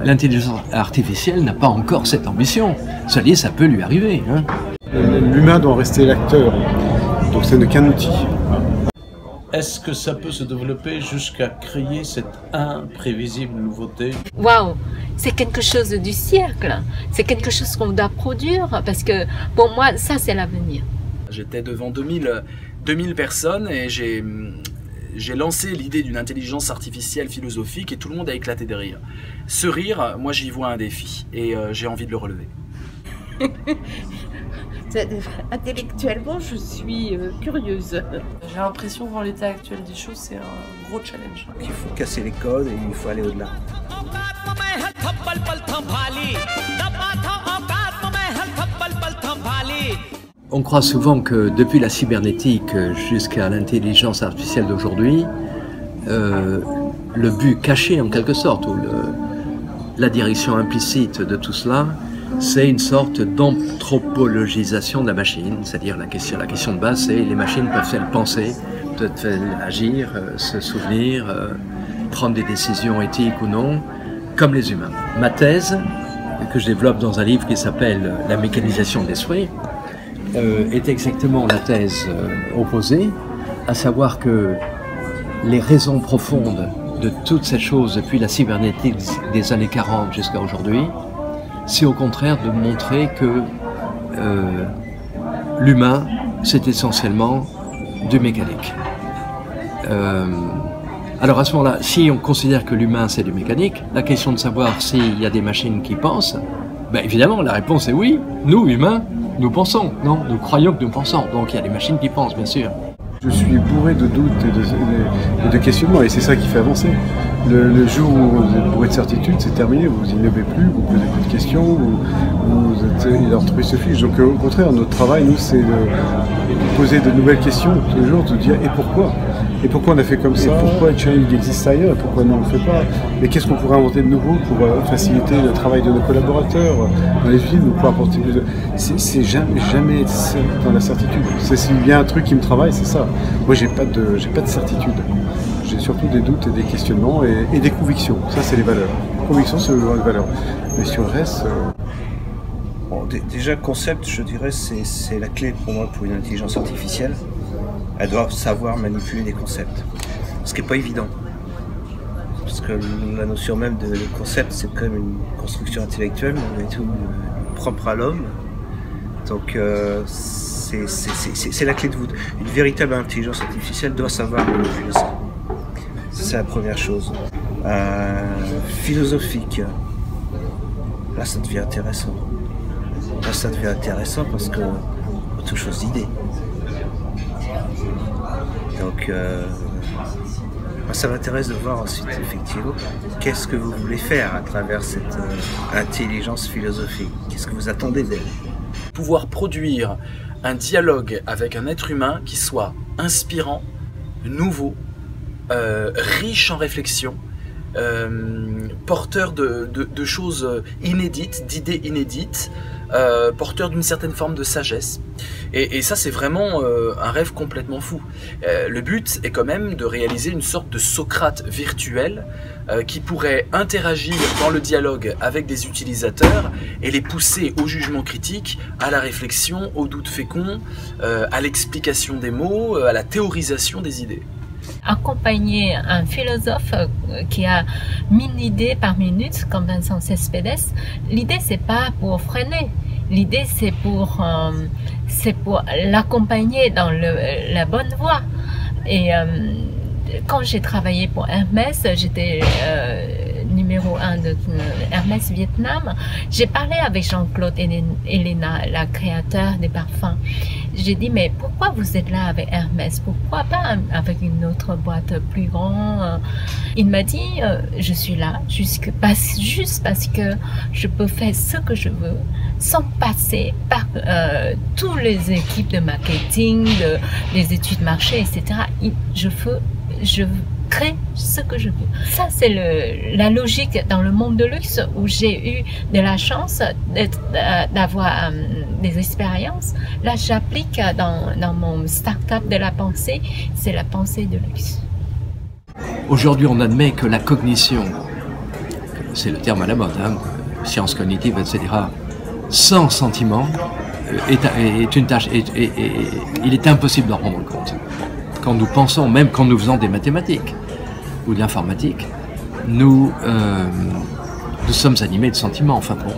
L'intelligence artificielle n'a pas encore cette ambition. Ça dit, ça peut lui arriver. Hein. L'humain doit rester l'acteur, donc ce n'est qu'un outil. Est-ce que ça peut se développer jusqu'à créer cette imprévisible nouveauté? Waouh, c'est quelque chose du siècle. C'est quelque chose qu'on doit produire parce que pour moi, ça c'est l'avenir. J'étais devant 2000 personnes et j'ai lancé l'idée d'une intelligence artificielle philosophique et tout le monde a éclaté de rire. Ce rire, moi j'y vois un défi et j'ai envie de le relever. Intellectuellement, je suis curieuse. J'ai l'impression, dans l'état actuel des choses, c'est un gros challenge. Il faut casser les codes et il faut aller au-delà. On croit souvent que depuis la cybernétique jusqu'à l'intelligence artificielle d'aujourd'hui, le but caché en quelque sorte, ou la direction implicite de tout cela, c'est une sorte d'anthropologisation de la machine. C'est-à-dire la question de base, c'est les machines peuvent-elles penser, peuvent-elles agir, se souvenir, prendre des décisions éthiques ou non, comme les humains. Ma thèse, que je développe dans un livre qui s'appelle « La mécanisation de l'esprit », est exactement la thèse opposée, à savoir que les raisons profondes de toutes ces choses depuis la cybernétique des années 40 jusqu'à aujourd'hui, c'est au contraire de montrer que l'humain, c'est essentiellement du mécanique. Alors à ce moment-là, si on considère que l'humain c'est du mécanique, la question de savoir s'il y a des machines qui pensent, ben évidemment la réponse est oui, nous humains, nous pensons, non, nous croyons que nous pensons, donc il y a des machines qui pensent bien sûr. Je suis bourré de doutes et de questionnements et c'est ça qui fait avancer. Le jour où vous êtes bourré de certitude, c'est terminé, vous innovez plus, vous posez plus de questions, l'entreprise se fiche. Donc au contraire, notre travail, nous, c'est de poser de nouvelles questions tous les jours, de dire et pourquoi? Et pourquoi on a fait comme ça? Pourquoi Change existe ailleurs? Et pourquoi nous on ne le fait pas? Mais qu'est-ce qu'on pourrait inventer de nouveau pour faciliter le travail de nos collaborateurs dans les usines, pour apporter c'est jamais être dans la certitude. S'il y a un truc qui me travaille, c'est ça. Moi, j'ai pas de certitude. J'ai surtout des doutes et des questionnements et des convictions. Ça, c'est les valeurs. Convictions, c'est les valeurs. Mais sur le reste... Bon, déjà, concept, je dirais, c'est la clé pour moi pour une intelligence artificielle. Elle doit savoir manipuler des concepts. Ce qui n'est pas évident. Parce que la notion même de concept, c'est quand même une construction intellectuelle, mais tout propre à l'homme. Donc, c'est la clé de voûte. Une véritable intelligence artificielle doit savoir manipuler ça. C'est la première chose. Philosophique. Là, ça devient intéressant. Là, ça devient intéressant parce qu'on touche aux idées. Donc, moi, ça m'intéresse de voir ensuite, effectivement, qu'est-ce que vous voulez faire à travers cette intelligence philosophique. Qu'est-ce que vous attendez d'elle? Pouvoir produire un dialogue avec un être humain qui soit inspirant, nouveau, riche en réflexion, porteur de choses inédites, d'idées inédites, porteur d'une certaine forme de sagesse. Et ça, c'est vraiment un rêve complètement fou. Le but est quand même de réaliser une sorte de Socrate virtuel qui pourrait interagir dans le dialogue avec des utilisateurs et les pousser au jugement critique, à la réflexion, au doute fécond, à l'explication des mots, à la théorisation des idées. Accompagner un philosophe qui a 1000 idées par minute, comme Vincent Cespedes, l'idée c'est pas pour freiner, l'idée c'est pour l'accompagner dans la bonne voie. Et quand j'ai travaillé pour Hermès, j'étais numéro 1 de Hermès Vietnam, j'ai parlé avec Jean-Claude Elena, la créateur des parfums. J'ai dit, mais pourquoi vous êtes là avec Hermès? Pourquoi pas avec une autre boîte plus grande? Il m'a dit, je suis là juste parce que je peux faire ce que je veux sans passer par toutes les équipes de marketing, des études marché, etc. Je crée ce que je veux. Ça, c'est la logique dans le monde de luxe où j'ai eu de la chance d'avoir des expériences. Là, j'applique dans mon start-up de la pensée, c'est la pensée de luxe. Aujourd'hui, on admet que la cognition c'est le terme à la mode, hein, sciences cognitives, etc., sans sentiment, est une tâche, il est impossible d'en rendre compte. Quand nous pensons, même quand nous faisons des mathématiques ou de l'informatique, nous sommes animés de sentiments. Enfin bon,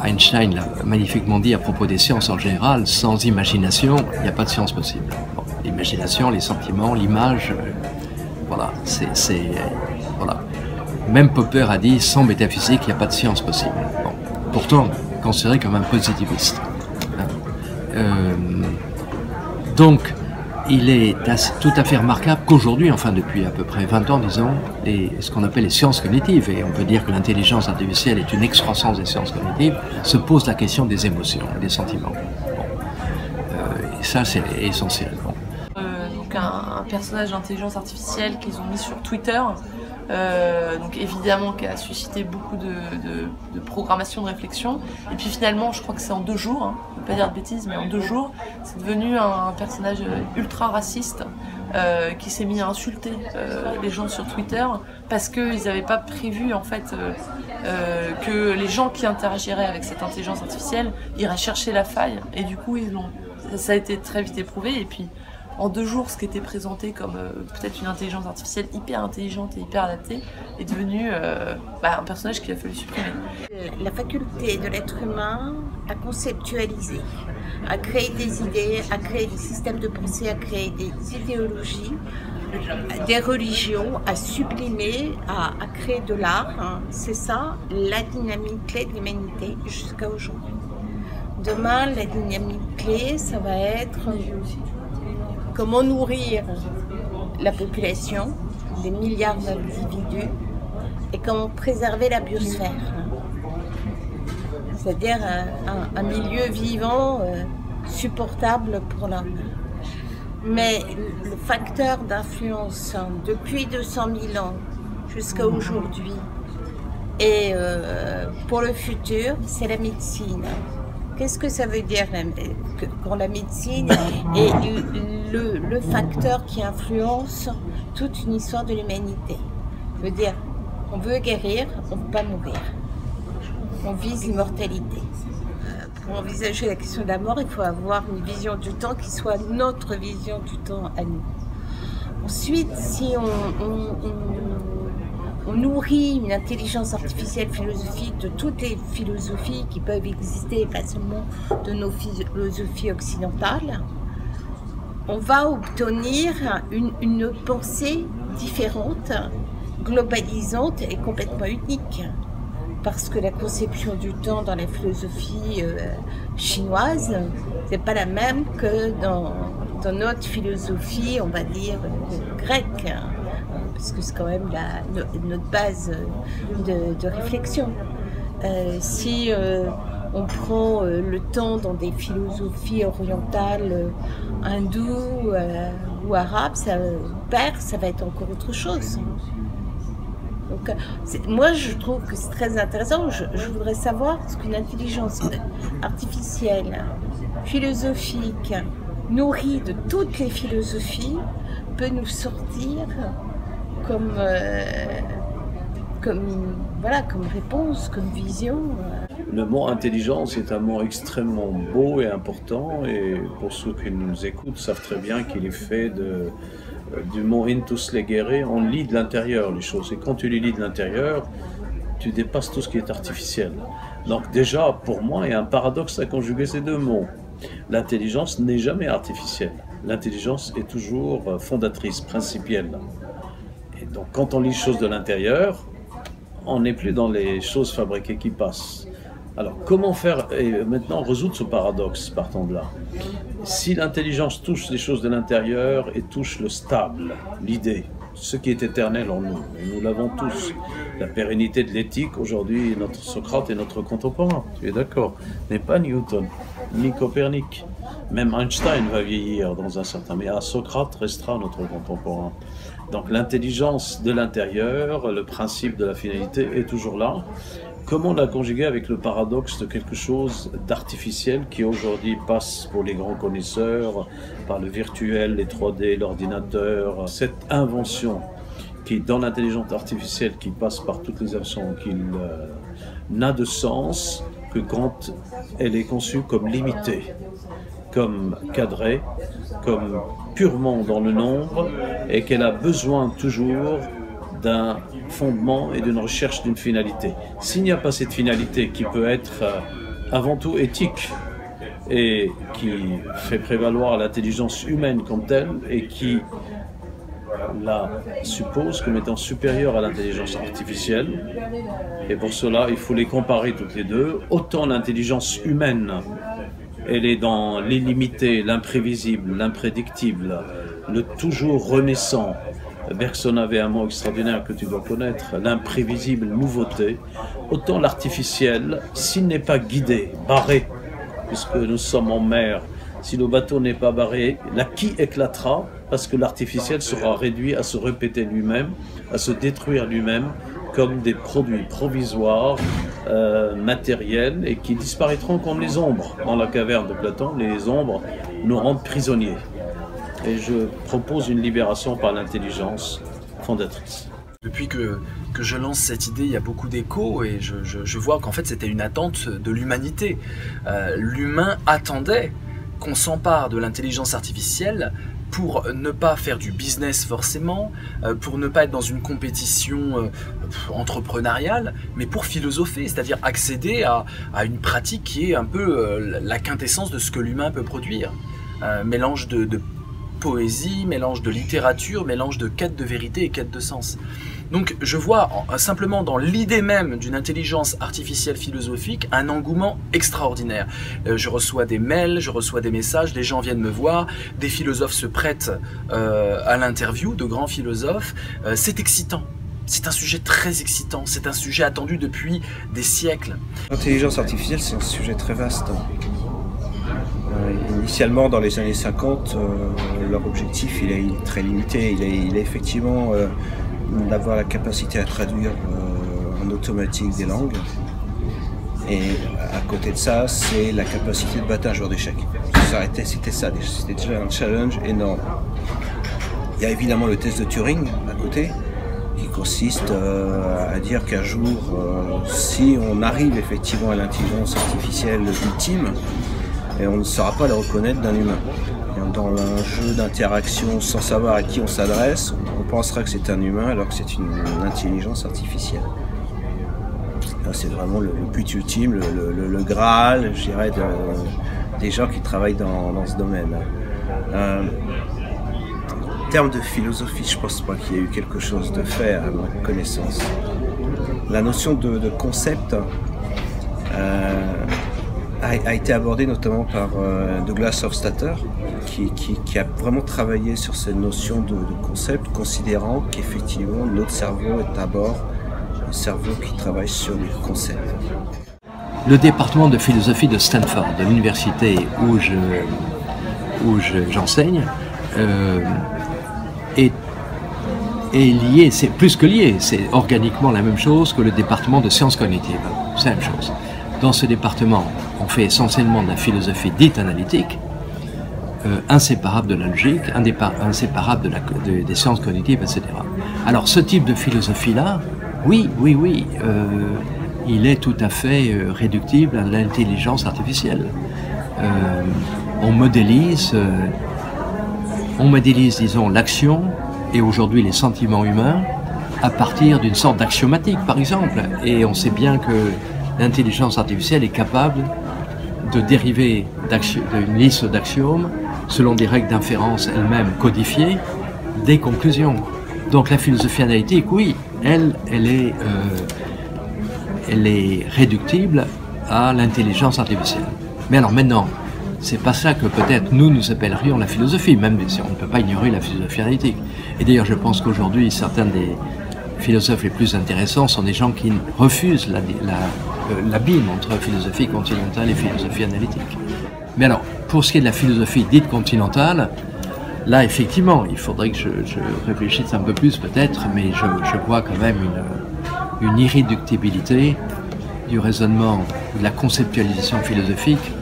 Einstein l'a magnifiquement dit à propos des sciences en général, sans imagination, il n'y a pas de science possible. Bon, l'imagination, les sentiments, l'image, voilà, voilà. Même Popper a dit, sans métaphysique, il n'y a pas de science possible. Bon, pourtant, considéré comme un positiviste. Donc, il est tout à fait remarquable qu'aujourd'hui, enfin depuis à peu près 20 ans, disons, ce qu'on appelle les sciences cognitives, et on peut dire que l'intelligence artificielle est une excroissance des sciences cognitives, se pose la question des émotions, des sentiments. Bon. Et ça, c'est essentiel. Bon. Donc un personnage d'intelligence artificielle qu'ils ont mis sur Twitter, donc évidemment qui a suscité beaucoup de programmation, de réflexion. Et puis finalement, je crois que c'est en 2 jours, hein, je ne veux pas dire de bêtises, mais en 2 jours, c'est devenu un personnage ultra raciste qui s'est mis à insulter les gens sur Twitter parce qu'ils n'avaient pas prévu en fait que les gens qui interagiraient avec cette intelligence artificielle iraient chercher la faille. Et du coup, ça a été très vite éprouvé. Et puis en 2 jours, ce qui était présenté comme peut-être une intelligence artificielle hyper intelligente et hyper adaptée est devenu un personnage qu'il a fallu supprimer. La faculté de l'être humain à conceptualiser, à créer des idées, à créer des systèmes de pensée, à créer des idéologies, des religions, à sublimer, à créer de l'art, hein. C'est ça la dynamique clé de l'humanité jusqu'à aujourd'hui. Demain, la dynamique clé, ça va être comment nourrir la population, des milliards d'individus, et comment préserver la biosphère. C'est-à-dire un milieu vivant supportable pour l'homme. Mais le facteur d'influence depuis 200 000 ans jusqu'à aujourd'hui et pour le futur, c'est la médecine. Qu'est-ce que ça veut dire quand la médecine est le facteur qui influence toute une histoire de l'humanité? Ça veut dire, on veut guérir, on ne veut pas mourir. On vise l'immortalité. Pour envisager la question de la mort, il faut avoir une vision du temps qui soit notre vision du temps à nous. Ensuite, si on nourrit une intelligence artificielle philosophique de toutes les philosophies qui peuvent exister, pas seulement de nos philosophies occidentales, on va obtenir une pensée différente, globalisante et complètement unique. Parce que la conception du temps dans la philosophie chinoise, c'est pas la même que dans notre philosophie, on va dire, grecque. Parce que c'est quand même notre base de réflexion. Si on prend le temps dans des philosophies orientales, hindoues ou arabes, ça va être encore autre chose. Donc, moi, je trouve que c'est très intéressant. Je voudrais savoir ce qu'une intelligence artificielle, philosophique, nourrie de toutes les philosophies, peut nous sortir comme réponse, comme vision. Le mot intelligence est un mot extrêmement beau et important, et pour ceux qui nous écoutent savent très bien qu'il est fait du mot intus legere, on lit de l'intérieur les choses, et quand tu les lis de l'intérieur, tu dépasses tout ce qui est artificiel. Donc déjà, pour moi, il y a un paradoxe à conjuguer ces 2 mots. L'intelligence n'est jamais artificielle. L'intelligence est toujours fondatrice, principielle. Et donc quand on lit les choses de l'intérieur, on n'est plus dans les choses fabriquées qui passent. Alors comment faire et maintenant résoudre ce paradoxe, partant de là? Si l'intelligence touche les choses de l'intérieur et touche le stable, l'idée, ce qui est éternel en nous, et nous l'avons tous, la pérennité de l'éthique, aujourd'hui notre Socrate est notre contemporain, tu es d'accord? N'est pas Newton, ni Copernic, même Einstein va vieillir dans un certain... Mais Socrate restera notre contemporain. Donc l'intelligence de l'intérieur, le principe de la finalité est toujours là. Comment la conjuguer avec le paradoxe de quelque chose d'artificiel qui aujourd'hui passe pour les grands connaisseurs par le virtuel, les 3D, l'ordinateur, cette invention qui, dans l'intelligence artificielle qui passe par toutes les actions, qu'il n'a de sens que quand elle est conçue comme limitée, comme cadrée, comme purement dans le nombre, et qu'elle a besoin toujours d'un fondement et d'une recherche d'une finalité. S'il n'y a pas cette finalité qui peut être avant tout éthique et qui fait prévaloir l'intelligence humaine comme telle et qui la suppose comme étant supérieure à l'intelligence artificielle, et pour cela il faut les comparer toutes les deux. Autant l'intelligence humaine, elle est dans l'illimité, l'imprévisible, l'imprédictible, le toujours renaissant. Bergson avait un mot extraordinaire que tu dois connaître, l'imprévisible nouveauté. Autant l'artificiel, s'il n'est pas guidé, barré, puisque nous sommes en mer, si le bateau n'est pas barré, la quille éclatera parce que l'artificiel sera réduit à se répéter lui-même, à se détruire lui-même comme des produits provisoires, matériels, et qui disparaîtront comme les ombres. Dans la caverne de Platon, les ombres nous rendent prisonniers. Et je propose une libération par l'intelligence fondatrice. Depuis que je lance cette idée, il y a beaucoup d'échos et je vois qu'en fait c'était une attente de l'humanité. L'humain attendait qu'on s'empare de l'intelligence artificielle pour ne pas faire du business forcément, pour ne pas être dans une compétition entrepreneuriale, mais pour philosopher, c'est-à-dire accéder à une pratique qui est un peu la quintessence de ce que l'humain peut produire. Mélange de poésie, mélange de littérature, mélange de quête de vérité et quête de sens. Donc je vois simplement dans l'idée même d'une intelligence artificielle philosophique un engouement extraordinaire. Je reçois des mails, je reçois des messages, des gens viennent me voir, des philosophes se prêtent à l'interview, de grands philosophes. C'est excitant. C'est un sujet très excitant, c'est un sujet attendu depuis des siècles. L'intelligence artificielle, c'est un sujet très vaste. Initialement, dans les années 50, leur objectif il est très limité. Il est effectivement d'avoir la capacité à traduire en automatique des langues. Et à côté de ça, c'est la capacité de battre un joueur d'échecs. C'était ça, c'était déjà un challenge énorme. Il y a évidemment le test de Turing à côté, qui consiste à dire qu'un jour, si on arrive effectivement à l'intelligence artificielle ultime, et on ne saura pas le reconnaître d'un humain. Et dans un jeu d'interaction sans savoir à qui on s'adresse, on pensera que c'est un humain alors que c'est une intelligence artificielle. C'est vraiment le but ultime, le Graal, je dirais, des gens qui travaillent dans ce domaine. En termes de philosophie, je ne pense pas qu'il y ait eu quelque chose de fait à ma connaissance. La notion de concept a été abordé notamment par Douglas Hofstadter, qui a vraiment travaillé sur cette notion de concept, considérant qu'effectivement notre cerveau est d'abord un cerveau qui travaille sur les concepts. Le département de philosophie de Stanford, de l'université où j'enseigne, est lié, c'est plus que lié, c'est organiquement la même chose que le département de sciences cognitives. C'est la même chose. Dans ce département, on fait essentiellement de la philosophie dite analytique, inséparable de la logique, inséparable des sciences cognitives, etc. Alors ce type de philosophie-là, oui, il est tout à fait réductible à l'intelligence artificielle. On modélise, disons, l'action et aujourd'hui les sentiments humains à partir d'une sorte d'axiomatique, par exemple. Et on sait bien que l'intelligence artificielle est capable de dériver d'une liste d'axiomes selon des règles d'inférence elles-mêmes codifiées, des conclusions. Donc la philosophie analytique, oui, elle est réductible à l'intelligence artificielle. Mais alors maintenant, c'est pas ça que peut-être nous appellerions la philosophie, même si on ne peut pas ignorer la philosophie analytique. Et d'ailleurs, je pense qu'aujourd'hui, certains des philosophes les plus intéressants sont des gens qui refusent l'abîme entre philosophie continentale et philosophie analytique. Mais alors, pour ce qui est de la philosophie dite continentale, là, effectivement, il faudrait que je réfléchisse un peu plus peut-être, mais je vois quand même une irréductibilité du raisonnement, de la conceptualisation philosophique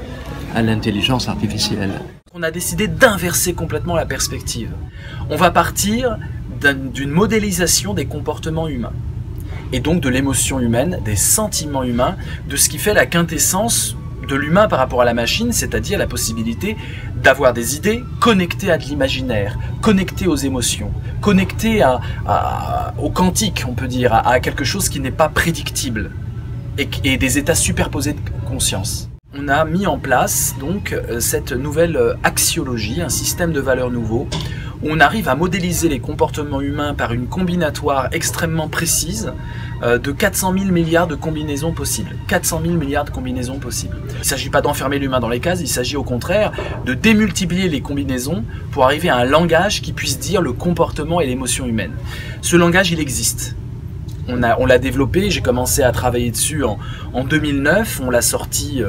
à l'intelligence artificielle. On a décidé d'inverser complètement la perspective. On va partir d'une modélisation des comportements humains. Et donc de l'émotion humaine, des sentiments humains, de ce qui fait la quintessence de l'humain par rapport à la machine, c'est-à-dire la possibilité d'avoir des idées connectées à de l'imaginaire, connectées aux émotions, connectées au quantique, on peut dire, à quelque chose qui n'est pas prédictible, et des états superposés de conscience. On a mis en place donc cette nouvelle axiologie, un système de valeurs nouveau, où on arrive à modéliser les comportements humains par une combinatoire extrêmement précise de 400 000 milliards de combinaisons possibles. 400 000 milliards de combinaisons possibles. Il ne s'agit pas d'enfermer l'humain dans les cases, il s'agit au contraire de démultiplier les combinaisons pour arriver à un langage qui puisse dire le comportement et l'émotion humaine. Ce langage, il existe. On l'a développé, j'ai commencé à travailler dessus en 2009, on l'a sorti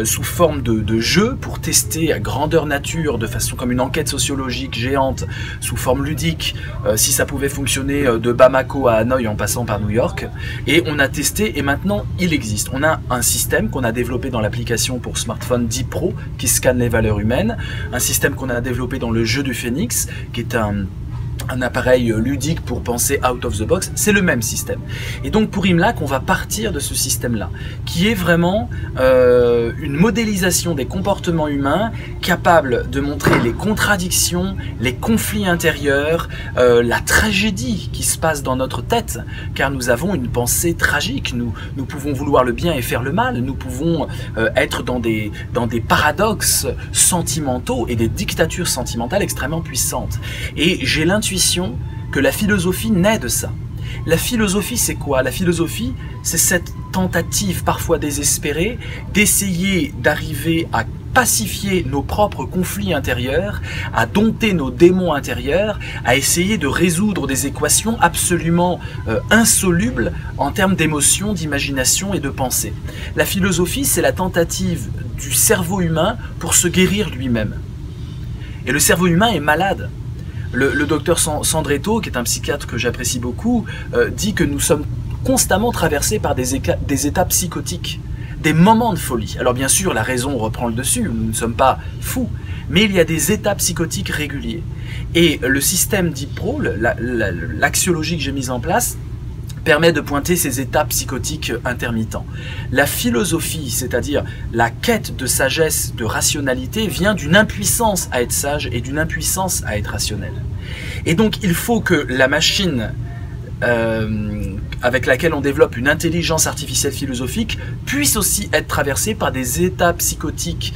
sous forme de jeu pour tester à grandeur nature, de façon comme une enquête sociologique géante, sous forme ludique, si ça pouvait fonctionner de Bamako à Hanoï en passant par New York. Et on a testé et maintenant il existe. On a un système qu'on a développé dans l'application pour smartphone Deep Pro qui scanne les valeurs humaines, un système qu'on a développé dans le jeu du Phénix qui est un appareil ludique pour penser out of the box, c'est le même système. Et donc pour Imlac, on va partir de ce système-là, qui est vraiment une modélisation des comportements humains capable de montrer les contradictions, les conflits intérieurs, la tragédie qui se passe dans notre tête, car nous avons une pensée tragique, nous pouvons vouloir le bien et faire le mal, nous pouvons être dans des paradoxes sentimentaux et des dictatures sentimentales extrêmement puissantes. Et j'ai l'intuition que la philosophie naît de ça. La philosophie, c'est quoi? La philosophie, c'est cette tentative parfois désespérée d'essayer d'arriver à pacifier nos propres conflits intérieurs, à dompter nos démons intérieurs, à essayer de résoudre des équations absolument insolubles en termes d'émotion, d'imagination et de pensée. La philosophie, c'est la tentative du cerveau humain pour se guérir lui-même. Et le cerveau humain est malade. Le docteur Sandretto, qui est un psychiatre que j'apprécie beaucoup, dit que nous sommes constamment traversés par des états psychotiques, des moments de folie. Alors bien sûr, la raison reprend le dessus, nous ne sommes pas fous, mais il y a des états psychotiques réguliers. Et le système Deep Pro, l'axiologie que j'ai mise en place, permet de pointer ces états psychotiques intermittents. La philosophie, c'est-à-dire la quête de sagesse, de rationalité, vient d'une impuissance à être sage et d'une impuissance à être rationnel. Et donc il faut que la machine avec laquelle on développe une intelligence artificielle philosophique puisse aussi être traversée par des états psychotiques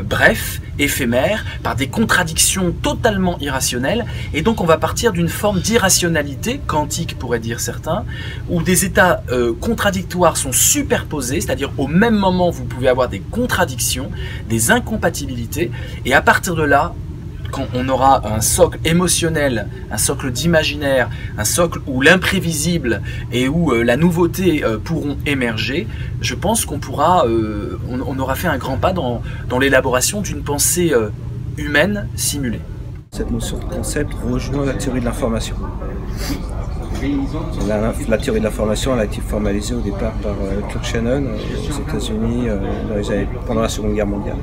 brefs, éphémères, par des contradictions totalement irrationnelles, et donc on va partir d'une forme d'irrationalité, quantique pourraient dire certains, où des états contradictoires sont superposés, c'est-à-dire au même moment vous pouvez avoir des contradictions, des incompatibilités, et à partir de là, quand on aura un socle émotionnel, un socle d'imaginaire, un socle où l'imprévisible et où la nouveauté pourront émerger, je pense qu'on pourra, on aura fait un grand pas dans l'élaboration d'une pensée humaine simulée. Cette notion de concept rejoint la théorie de l'information. La théorie de l'information a été formalisée au départ par Claude Shannon aux États-Unis pendant la Seconde Guerre mondiale.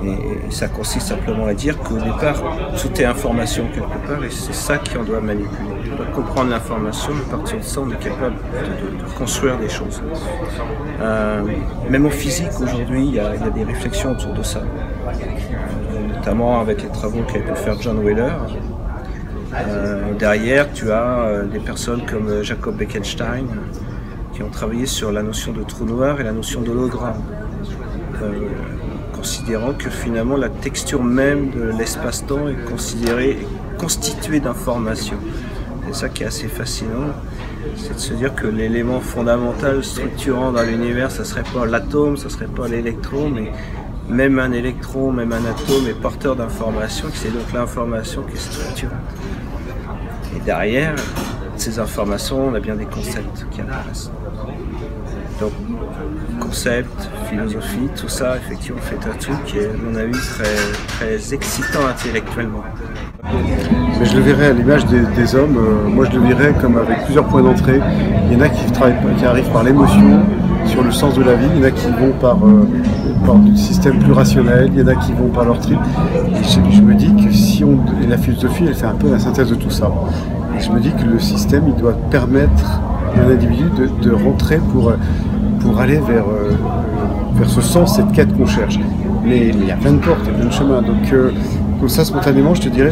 Et ça consiste simplement à dire qu'au départ, tout est information quelque part, et c'est ça qu'on doit manipuler. On doit comprendre l'information, à partir de ça, on est capable de construire des choses. Même en physique, aujourd'hui, il y a des réflexions autour de ça, notamment avec les travaux qu'a pu faire John Wheeler. Derrière, tu as des personnes comme Jacob Bekenstein qui ont travaillé sur la notion de trou noir et la notion d'hologramme, considérant que finalement la texture même de l'espace-temps est constituée d'informations. C'est ça qui est assez fascinant, c'est de se dire que l'élément fondamental structurant dans l'univers, ça serait pas l'atome, ça serait pas l'électron, mais même un électron, même un atome est porteur d'informations, c'est donc l'information qui est structurante. Et derrière ces informations, on a bien des concepts qui apparaissent. Donc, concept, philosophie, tout ça, effectivement, fait un tout qui est, à mon avis, très excitant intellectuellement. Mais je le verrais à l'image des hommes, moi je le verrais comme avec plusieurs points d'entrée. Il y en a qui arrivent par l'émotion, sur sur le sens de la vie, il y en a qui vont par du système plus rationnel, il y en a qui vont par leur trip. Et je me dis que si et la philosophie, elle fait un peu la synthèse de tout ça. Et je me dis que le système, il doit permettre à un individu de rentrer pour aller vers ce sens, cette quête qu'on cherche. Mais il y a plein de portes, il y a plein de chemins. Donc comme ça, spontanément, je te dirais,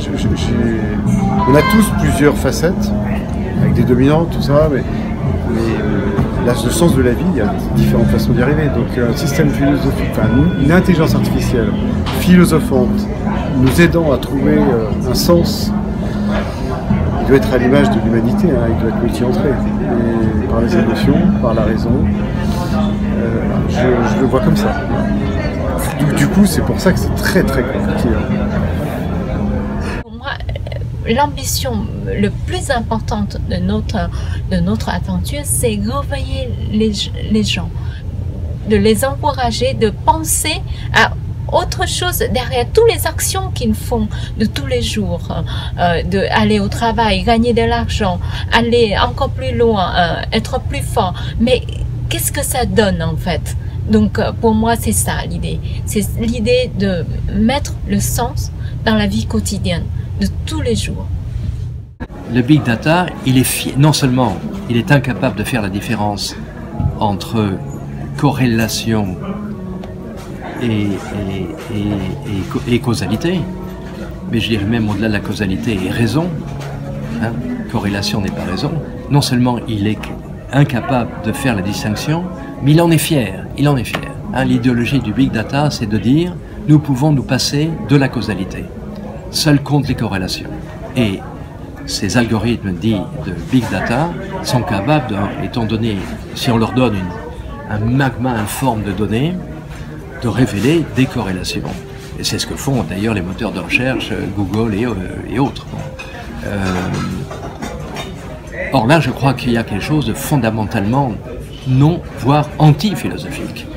on a tous plusieurs facettes, avec des dominants, tout ça, mais là, le sens de la vie, il y a différentes façons d'y arriver. Donc un système philosophique, enfin une intelligence artificielle philosophante, nous aidant à trouver un sens, il doit être à l'image de l'humanité, hein, il doit être multi-entré. Et par les émotions, par la raison, je le vois comme ça. Du coup, c'est pour ça que c'est très très compliqué. Pour moi, l'ambition le plus importante de notre aventure, c'est réveiller les gens, de les encourager, de penser à autre chose derrière toutes les actions qu'ils font de tous les jours, d'aller au travail, gagner de l'argent, aller encore plus loin, être plus fort. Mais qu'est-ce que ça donne en fait? Donc pour moi c'est ça l'idée. C'est l'idée de mettre le sens dans la vie quotidienne de tous les jours. Le big data, non seulement il est incapable de faire la différence entre corrélation et causalité, mais je dirais même au-delà de la causalité et raison, hein, corrélation n'est pas raison. Non seulement il est incapable de faire la distinction, mais il en est fier, Hein, l'idéologie du big data, c'est de dire, nous pouvons nous passer de la causalité. Seul compte les corrélations. Et ces algorithmes dits de big data sont capables, étant donné, si on leur donne un magma informe de données, de révéler des corrélations. Et c'est ce que font d'ailleurs les moteurs de recherche, Google et autres. Or là, je crois qu'il y a quelque chose de fondamentalement non, voire anti-philosophique,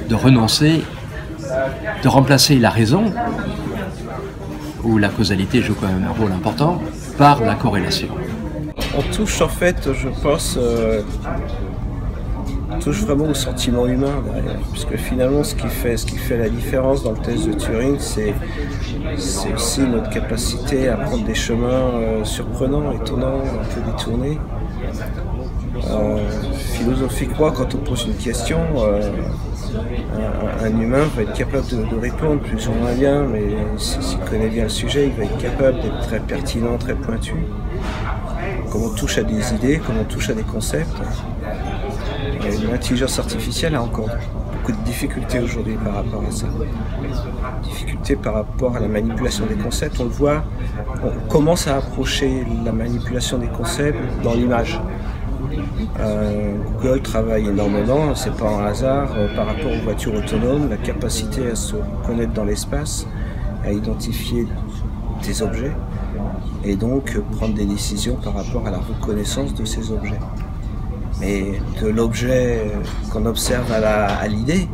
de renoncer, de remplacer la raison, où la causalité joue quand même un rôle important, par la corrélation. On touche en fait, je pense, touche vraiment au sentiment humain derrière, puisque finalement ce qui fait la différence dans le test de Turing, c'est aussi notre capacité à prendre des chemins surprenants, étonnants, un peu détournés. Philosophiquement, quand on pose une question, un humain va être capable de répondre plus ou moins bien, mais s'il connaît bien le sujet, il va être capable d'être très pertinent, très pointu. Comme on touche à des idées, comme on touche à des concepts. L'intelligence artificielle a encore beaucoup de difficultés aujourd'hui par rapport à ça. Difficultés par rapport à la manipulation des concepts. On le voit, on commence à approcher la manipulation des concepts dans l'image. Google travaille énormément, c'est pas un hasard, par rapport aux voitures autonomes, la capacité à se connaître dans l'espace, à identifier des objets et donc prendre des décisions par rapport à la reconnaissance de ces objets. Mais de l'objet qu'on observe à l'idée,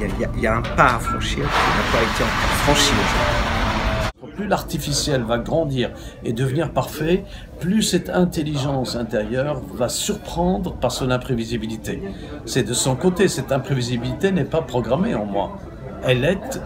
il y a un pas à franchir qui n'a pas été encore franchi aujourd'hui. Plus l'artificiel va grandir et devenir parfait, plus cette intelligence intérieure va surprendre par son imprévisibilité. C'est de son côté, cette imprévisibilité n'est pas programmée en moi. Elle est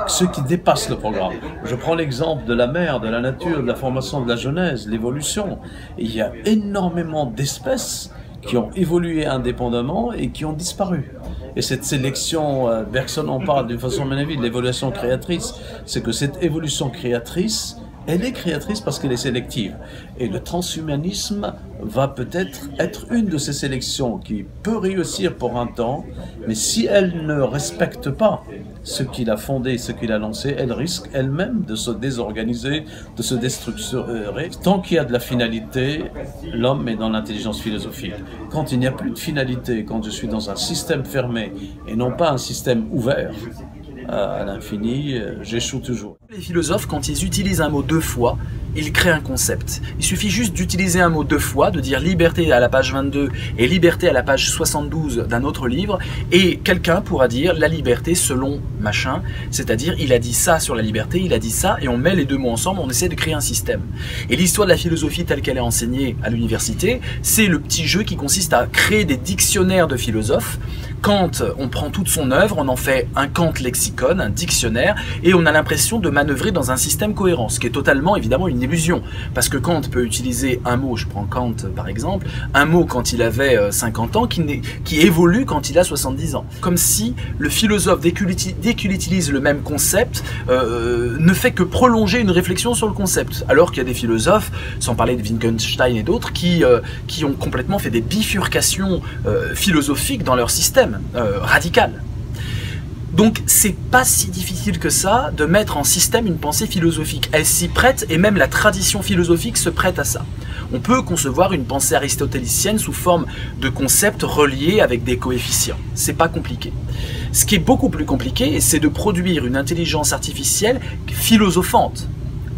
ce qui dépasse le programme. Je prends l'exemple de la mer, de la nature, de la formation de la genèse, l'évolution. Il y a énormément d'espèces qui ont évolué indépendamment et qui ont disparu. Et cette sélection, Bergson en parle d'une façon, à mon avis, de l'évolution créatrice, c'est que cette évolution créatrice, elle est créatrice parce qu'elle est sélective. Et le transhumanisme va peut-être être une de ces sélections qui peut réussir pour un temps, mais si elle ne respecte pas ce qu'il a fondé, ce qu'il a lancé, elle risque elle-même de se désorganiser, de se déstructurer. Tant qu'il y a de la finalité, l'homme est dans l'intelligence philosophique. Quand il n'y a plus de finalité, quand je suis dans un système fermé et non pas un système ouvert, à l'infini, j'échoue toujours. Les philosophes, quand ils utilisent un mot deux fois, ils créent un concept. Il suffit juste d'utiliser un mot deux fois, de dire liberté à la page 22 et liberté à la page 72 d'un autre livre, et quelqu'un pourra dire la liberté selon machin, c'est-à-dire il a dit ça sur la liberté, il a dit ça, et on met les deux mots ensemble, on essaie de créer un système. Et l'histoire de la philosophie telle qu'elle est enseignée à l'université, c'est le petit jeu qui consiste à créer des dictionnaires de philosophes Kant, on prend toute son œuvre, on en fait un Kant lexicon, un dictionnaire, et on a l'impression de manœuvrer dans un système cohérent, ce qui est totalement évidemment une illusion, parce que Kant peut utiliser un mot, je prends Kant par exemple, un mot quand il avait 50 ans qui évolue quand il a 70 ans. Comme si le philosophe, dès qu'il utilise le même concept, ne fait que prolonger une réflexion sur le concept, alors qu'il y a des philosophes, sans parler de Wittgenstein et d'autres, qui ont complètement fait des bifurcations philosophiques dans leur système. Radical. Donc c'est pas si difficile que ça de mettre en système une pensée philosophique. Elle s'y prête et même la tradition philosophique se prête à ça. On peut concevoir une pensée aristotélicienne sous forme de concepts reliés avec des coefficients. C'est pas compliqué. Ce qui est beaucoup plus compliqué, c'est de produire une intelligence artificielle philosophante.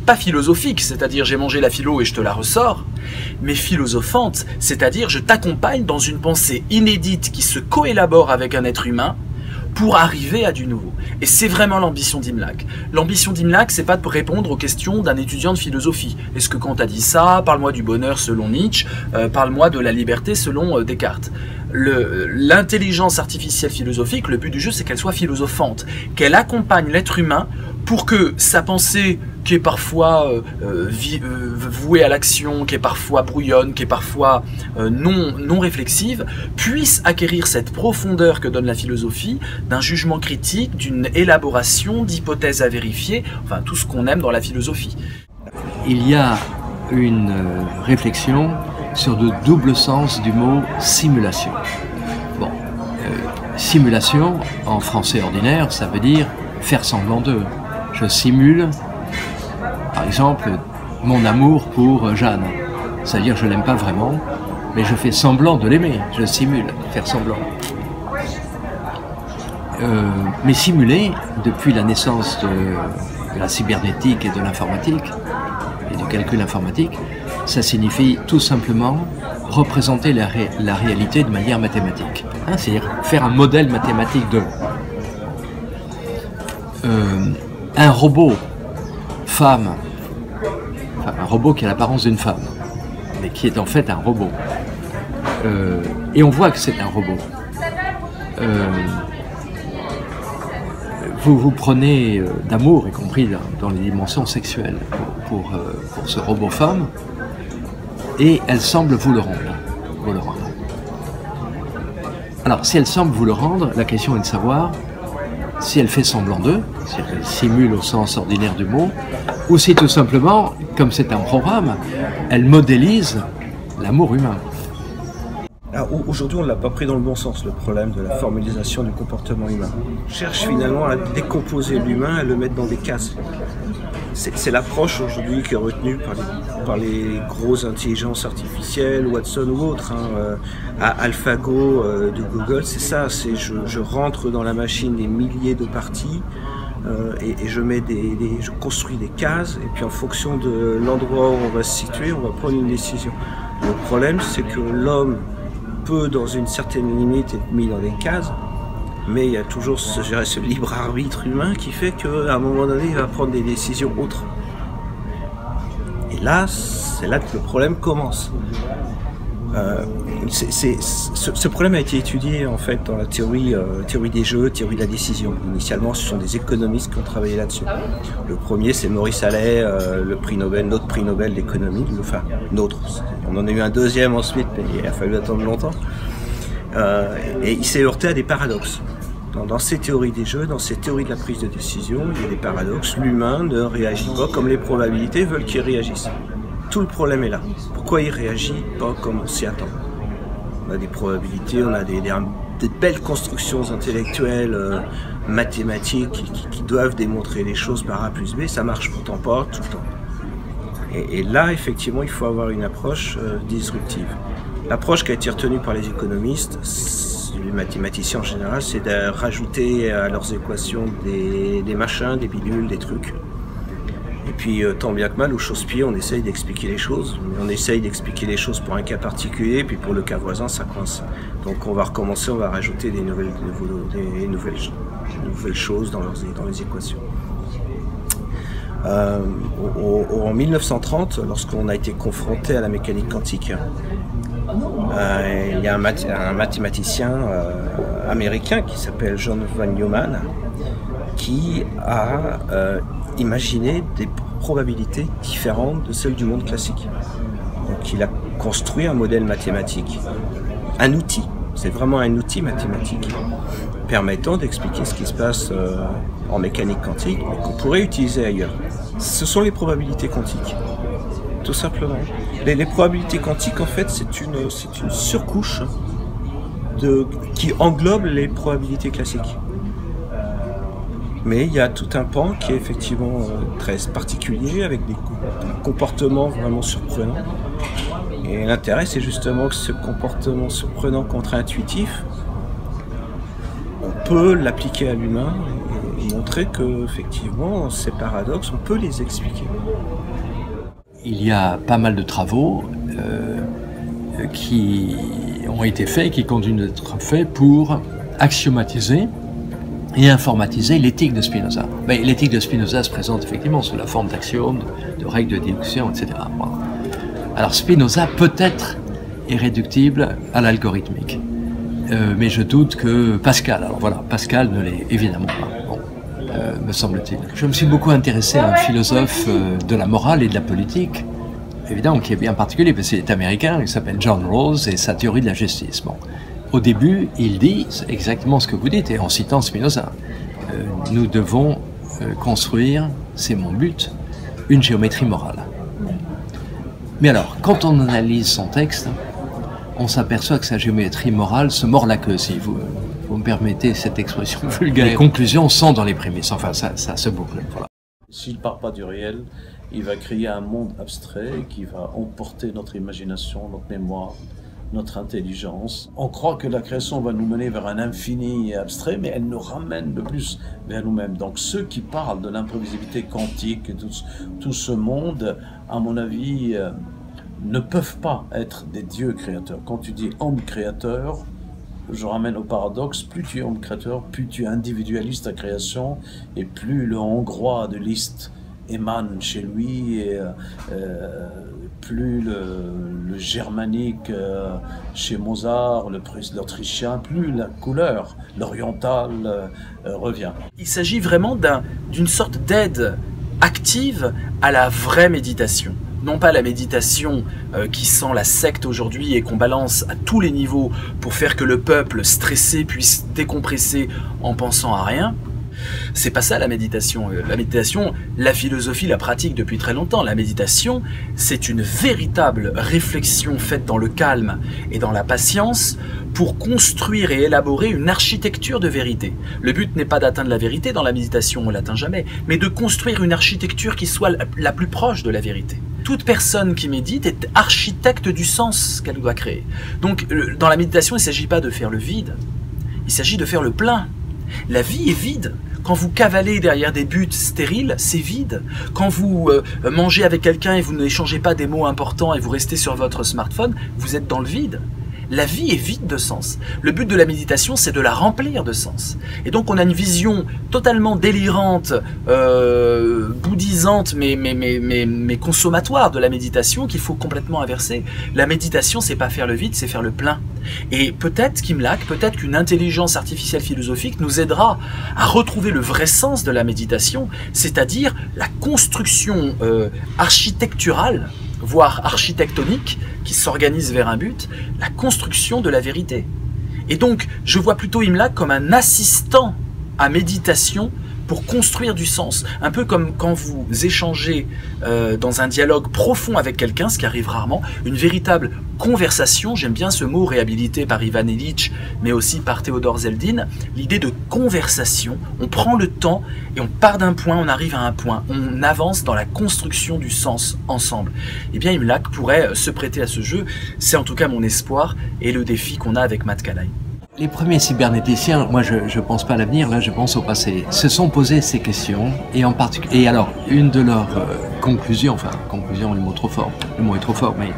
Pas philosophique, c'est-à-dire j'ai mangé la philo et je te la ressors, mais philosophante, c'est-à-dire je t'accompagne dans une pensée inédite qui se coélabore avec un être humain pour arriver à du nouveau. Et c'est vraiment l'ambition d'Imlac. L'ambition d'Imlac, c'est pas de répondre aux questions d'un étudiant de philosophie. Est-ce que Kant a dit ça? Parle-moi du bonheur selon Nietzsche, parle-moi de la liberté selon Descartes. L'intelligence artificielle philosophique, le but du jeu, c'est qu'elle soit philosophante, qu'elle accompagne l'être humain pour que sa pensée, qui est parfois vouée à l'action, qui est parfois brouillonne, qui est parfois non réflexive, puisse acquérir cette profondeur que donne la philosophie, d'un jugement critique, d'une élaboration, d'hypothèses à vérifier, enfin tout ce qu'on aime dans la philosophie. Il y a une réflexion sur le double sens du mot simulation. Bon, simulation, en français ordinaire, ça veut dire faire semblant d'eux. Je simule, par exemple, mon amour pour Jeanne. C'est-à-dire je l'aime pas vraiment, mais je fais semblant de l'aimer. Je simule, faire semblant. Mais simuler, depuis la naissance de la cybernétique et de l'informatique, et du calcul informatique, ça signifie tout simplement représenter la réalité de manière mathématique. Hein, c'est-à-dire faire un modèle mathématique de... un robot, femme, enfin un robot qui a l'apparence d'une femme, mais qui est en fait un robot. Et on voit que c'est un robot. Vous prenez d'amour, y compris dans les dimensions sexuelles, pour ce robot femme, et elle semble vous le rendre. Alors, si elle semble vous le rendre, la question est de savoir si elle fait semblant d'eux, si elle simule au sens ordinaire du mot, ou si tout simplement, comme c'est un programme, elle modélise l'amour humain. Aujourd'hui, on ne l'a pas pris dans le bon sens, le problème de la formalisation du comportement humain. On cherche finalement à décomposer l'humain, à le mettre dans des cases. C'est l'approche aujourd'hui qui est retenue par les grosses intelligences artificielles, Watson ou autres. AlphaGo de Google, c'est ça, c'est je rentre dans la machine des milliers de parties et je construis des cases, et puis en fonction de l'endroit où on va se situer, on va prendre une décision. Le problème, c'est que l'homme peut, dans une certaine limite, être mis dans des cases, mais il y a toujours ce libre arbitre humain qui fait qu'à un moment donné, il va prendre des décisions autres. Et là, c'est là que le problème commence. Ce problème a été étudié en fait dans la théorie des jeux, théorie de la décision. Initialement, ce sont des économistes qui ont travaillé là-dessus. Le premier, c'est Maurice Allais, le prix Nobel, notre prix Nobel d'économie, enfin notre. On en a eu un deuxième ensuite, mais il a fallu attendre longtemps. Et il s'est heurté à des paradoxes. Dans ces théories des jeux, dans ces théories de la prise de décision, il y a des paradoxes. L'humain ne réagit pas comme les probabilités veulent qu'il réagisse. Tout le problème est là. Pourquoi il réagit pas comme on s'y attend? On a des probabilités, on a des belles constructions intellectuelles, mathématiques qui doivent démontrer les choses par A plus B. Ça marche pourtant pas tout le temps. Et là, effectivement, il faut avoir une approche disruptive. L'approche qui a été retenue par les économistes, les mathématiciens en général, c'est de rajouter à leurs équations des machins, des bidules, des trucs. Et puis, tant bien que mal, au chausse-pied, on essaye d'expliquer les choses. On essaye d'expliquer les choses pour un cas particulier, puis pour le cas voisin, ça coince. Donc on va recommencer, on va rajouter des nouvelles choses dans les équations. En 1930, lorsqu'on a été confronté à la mécanique quantique, il y a un mathématicien américain qui s'appelle John von Neumann, qui a imaginé des probabilités différentes de celles du monde classique. Donc il a construit un modèle mathématique, un outil, c'est vraiment un outil mathématique, permettant d'expliquer ce qui se passe en mécanique quantique, mais qu'on pourrait utiliser ailleurs. Ce sont les probabilités quantiques, tout simplement. Les probabilités quantiques, en fait, c'est une surcouche qui englobe les probabilités classiques. Mais il y a tout un pan qui est effectivement très particulier, avec des comportements vraiment surprenants. Et l'intérêt, c'est justement que ce comportement surprenant contre-intuitif, on peut l'appliquer à l'humain et montrer que, effectivement, ces paradoxes, on peut les expliquer. Il y a pas mal de travaux qui ont été faits, qui continuent d'être faits pour axiomatiser et informatiser l'éthique de Spinoza. Mais l'éthique de Spinoza se présente effectivement sous la forme d'axiomes, de règles de déduction, etc. Voilà. Alors Spinoza peut-être est réductible à l'algorithmique, mais je doute que Pascal, alors voilà, Pascal ne l'est évidemment pas, bon, me semble-t-il. Je me suis beaucoup intéressé à un philosophe de la morale et de la politique, évidemment qui est bien particulier parce qu'il est américain, il s'appelle John Rawls et sa théorie de la justice. Bon. Au début, il dit exactement ce que vous dites, et en citant Spinoza. Nous devons construire, c'est mon but, une géométrie morale. Mais alors, quand on analyse son texte, on s'aperçoit que sa géométrie morale se mord la queue, si vous me permettez cette expression vulgaire. Les conclusions sont dans les prémices, enfin ça se boucle. Voilà. S'il ne part pas du réel, il va créer un monde abstrait qui va emporter notre imagination, notre mémoire, notre intelligence. On croit que la création va nous mener vers un infini abstrait, mais elle nous ramène de plus vers nous-mêmes. Donc ceux qui parlent de l'imprévisibilité quantique, tout ce monde, à mon avis, ne peuvent pas être des dieux créateurs. Quand tu dis homme créateur, je ramène au paradoxe, plus tu es homme créateur, plus tu es individualiste à création, et plus le hongrois de Liszt émane chez lui, et plus le germanique chez Mozart, l'autrichien, plus la couleur, l'oriental revient. Il s'agit vraiment d'une sorte d'aide active à la vraie méditation. Non pas la méditation qui sent la secte aujourd'hui et qu'on balance à tous les niveaux pour faire que le peuple stressé puisse décompresser en pensant à rien. C'est pas ça la méditation. La méditation, la philosophie la pratique depuis très longtemps. La méditation, c'est une véritable réflexion faite dans le calme et dans la patience pour construire et élaborer une architecture de vérité. Le but n'est pas d'atteindre la vérité dans la méditation, on l'atteint jamais, mais de construire une architecture qui soit la plus proche de la vérité. Toute personne qui médite est architecte du sens qu'elle doit créer. Donc dans la méditation, il ne s'agit pas de faire le vide, il s'agit de faire le plein. La vie est vide. Quand vous cavalez derrière des buts stériles, c'est vide. Quand vous mangez avec quelqu'un et vous n'échangez pas des mots importants et vous restez sur votre smartphone, vous êtes dans le vide. La vie est vide de sens. Le but de la méditation, c'est de la remplir de sens. Et donc on a une vision totalement délirante, bouddhisante, mais consommatoire de la méditation qu'il faut complètement inverser. La méditation, c'est pas faire le vide, c'est faire le plein. Et peut-être qu'Imlac, peut-être qu'une intelligence artificielle philosophique nous aidera à retrouver le vrai sens de la méditation, c'est-à-dire la construction architecturale, voire architectonique, qui s'organise vers un but, la construction de la vérité. Et donc, je vois plutôt Imlac comme un assistant à méditation pour construire du sens. Un peu comme quand vous échangez dans un dialogue profond avec quelqu'un, ce qui arrive rarement, une véritable conversation, j'aime bien ce mot réhabilité par Ivan Illich, mais aussi par Théodore Zeldin, l'idée de conversation, on prend le temps et on part d'un point, on arrive à un point, on avance dans la construction du sens ensemble. Eh bien Imlac pourrait se prêter à ce jeu, c'est en tout cas mon espoir et le défi qu'on a avec Matt Kalaï. Les premiers cybernéticiens, moi je ne pense pas à l'avenir, là je pense au passé, se sont posés ces questions et en particulier, et alors une de leurs conclusions, enfin conclusion, le mot est trop fort, mais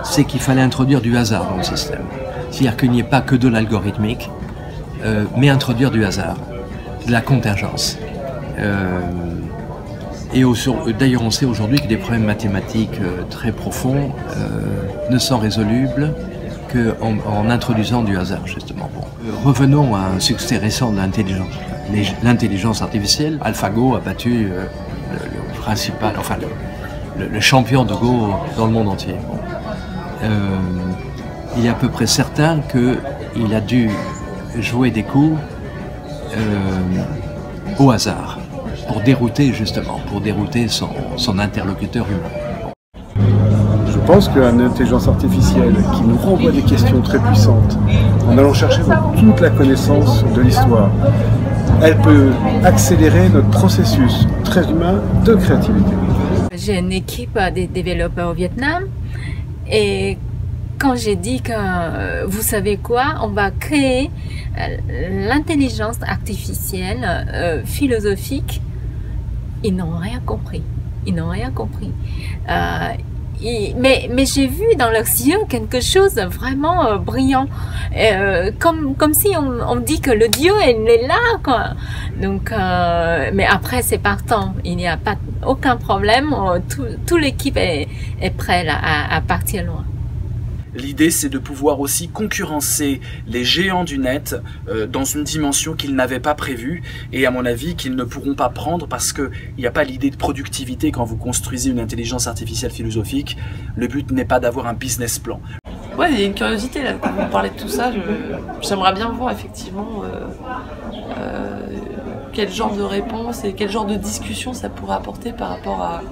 c'est qu'il fallait introduire du hasard dans le système. C'est-à-dire qu'il n'y ait pas que de l'algorithmique, mais introduire du hasard, de la contingence. Et d'ailleurs on sait aujourd'hui que des problèmes mathématiques très profonds ne sont résolubles qu'en introduisant du hasard, justement. Bon. Revenons à un succès récent de l'intelligence artificielle. AlphaGo a battu le principal, enfin le champion de Go dans le monde entier. Bon. Il est à peu près certain qu'il a dû jouer des coups au hasard pour dérouter son interlocuteur humain. Je pense qu'une intelligence artificielle qui nous renvoie des questions très puissantes, en allant chercher dans toute la connaissance de l'histoire, elle peut accélérer notre processus très humain de créativité. J'ai une équipe de développeurs au Vietnam et quand j'ai dit que, vous savez quoi, on va créer l'intelligence artificielle philosophique, ils n'ont rien compris. Ils n'ont rien compris. Mais j'ai vu dans leurs yeux quelque chose de vraiment brillant, comme si on dit que le Dieu il est là, quoi. Donc, mais après c'est partant, il n'y a pas aucun problème, toute l'équipe est prête à partir loin. L'idée, c'est de pouvoir aussi concurrencer les géants du net dans une dimension qu'ils n'avaient pas prévue et à mon avis qu'ils ne pourront pas prendre parce qu'il n'y a pas l'idée de productivité quand vous construisez une intelligence artificielle philosophique. Le but n'est pas d'avoir un business plan. Ouais, il y a une curiosité là, quand vous parlez de tout ça, j'aimerais bien voir effectivement quel genre de réponse et quel genre de discussion ça pourrait apporter par rapport à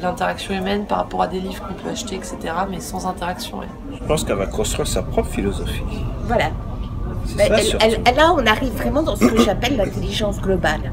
l'interaction humaine, par rapport à des livres qu'on peut acheter, etc. Mais sans interaction. Ouais. Je pense qu'elle va construire sa propre philosophie. Voilà. Là, on arrive vraiment dans ce que j'appelle l'intelligence globale.